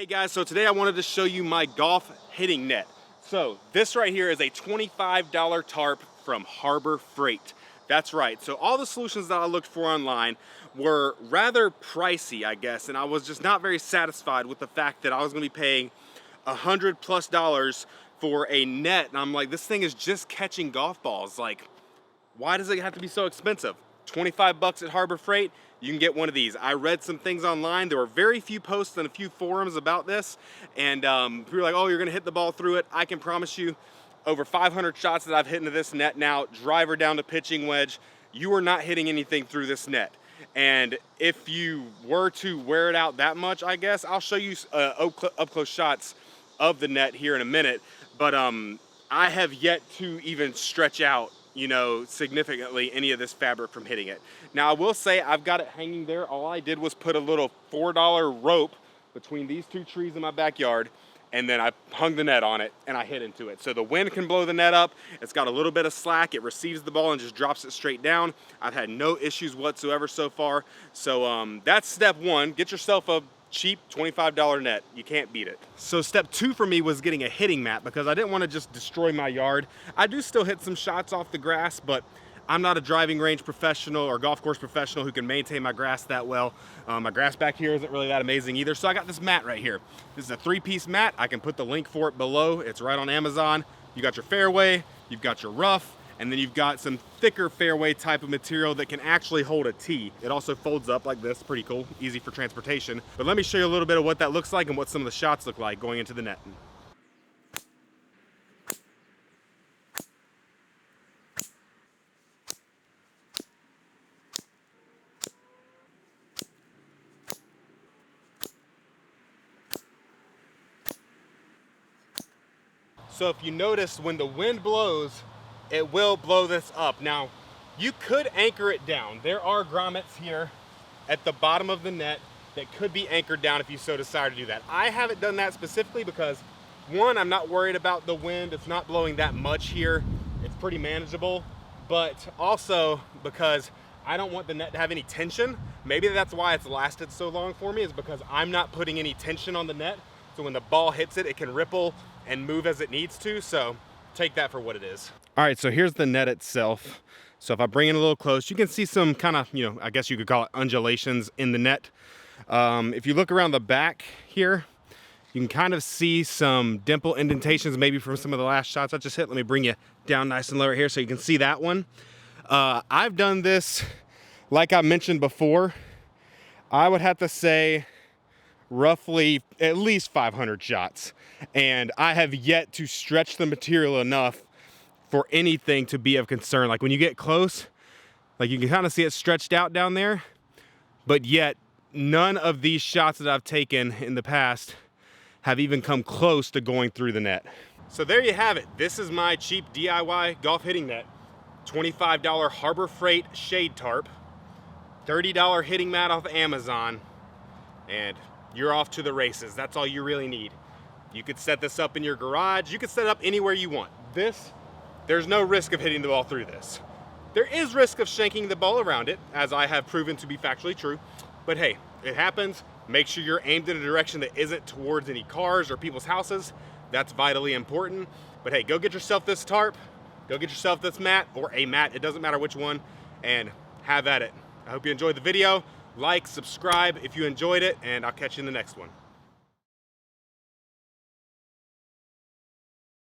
Hey guys, so today I wanted to show you my golf hitting net. So this right here is a $25 tarp from Harbor Freight. That's right, so all the solutions that I looked for online were rather pricey, I guess, and I was just not very satisfied with the fact that I was gonna be paying $100+ for a net, and I'm like, this thing is just catching golf balls. Like, why does it have to be so expensive? 25 bucks at Harbor Freight, you can get one of these. I read some things online. There were very few posts and a few forums about this, and people were like, oh, you're gonna hit the ball through it. I can promise you, over 500 shots that I've hit into this net now, driver down to pitching wedge, you are not hitting anything through this net. And if you were to wear it out that much, I guess, I'll show you up close shots of the net here in a minute, but I have yet to even stretch out, you know, significantly any of this fabric from hitting it. Now I will say I've got it hanging there. All I did was put a little $4 rope between these two trees in my backyard, and then I hung the net on it and I hit into it. So the wind can blow the net up. It's got a little bit of slack. It receives the ball and just drops it straight down. I've had no issues whatsoever so far. So that's step one. Get yourself a cheap $25 net. You can't beat it. So step two for me was getting a hitting mat because I didn't want to just destroy my yard. I do still hit some shots off the grass, but I'm not a driving range professional or golf course professional who can maintain my grass that well. My grass back here isn't really that amazing either. So I got this mat right here. This is a 3-piece mat. I can put the link for it below. It's right on Amazon. You got your fairway, you've got your rough, and then you've got some thicker fairway type of material that can actually hold a tee. It also folds up like this, pretty cool, easy for transportation. But let me show you a little bit of what that looks like and what some of the shots look like going into the net. So if you notice, when the wind blows, it will blow this up. Now, you could anchor it down. There are grommets here at the bottom of the net that could be anchored down if you so desire to do that. I haven't done that specifically because, one, I'm not worried about the wind. It's not blowing that much here. It's pretty manageable. But also because I don't want the net to have any tension. Maybe that's why it's lasted so long for me, is because I'm not putting any tension on the net. So when the ball hits it, it can ripple and move as it needs to. So take that for what it is. All right, so here's the net itself. So if I bring it a little close, you can see some kind of, you know, I guess you could call it undulations in the net. If you look around the back here, you can kind of see some dimple indentations maybe from some of the last shots I just hit. Let me bring you down nice and low right here so you can see that one. I've done this, like I mentioned before, I would have to say roughly at least 500 shots. And I have yet to stretch the material enough for anything to be of concern. Like when you get close, like you can kind of see it stretched out down there, but yet none of these shots that I've taken in the past have even come close to going through the net. So there you have it. This is my cheap DIY golf hitting net. $25 Harbor Freight shade tarp, $30 hitting mat off Amazon, and you're off to the races. That's all you really need. You could set this up in your garage. You could set it up anywhere you want. There's no risk of hitting the ball through this. There is risk of shanking the ball around it, as I have proven to be factually true. But hey, it happens. Make sure you're aimed in a direction that isn't towards any cars or people's houses. That's vitally important. But hey, go get yourself this tarp, go get yourself this mat, or a mat, it doesn't matter which one, and have at it. I hope you enjoyed the video. Like, subscribe if you enjoyed it, and I'll catch you in the next one.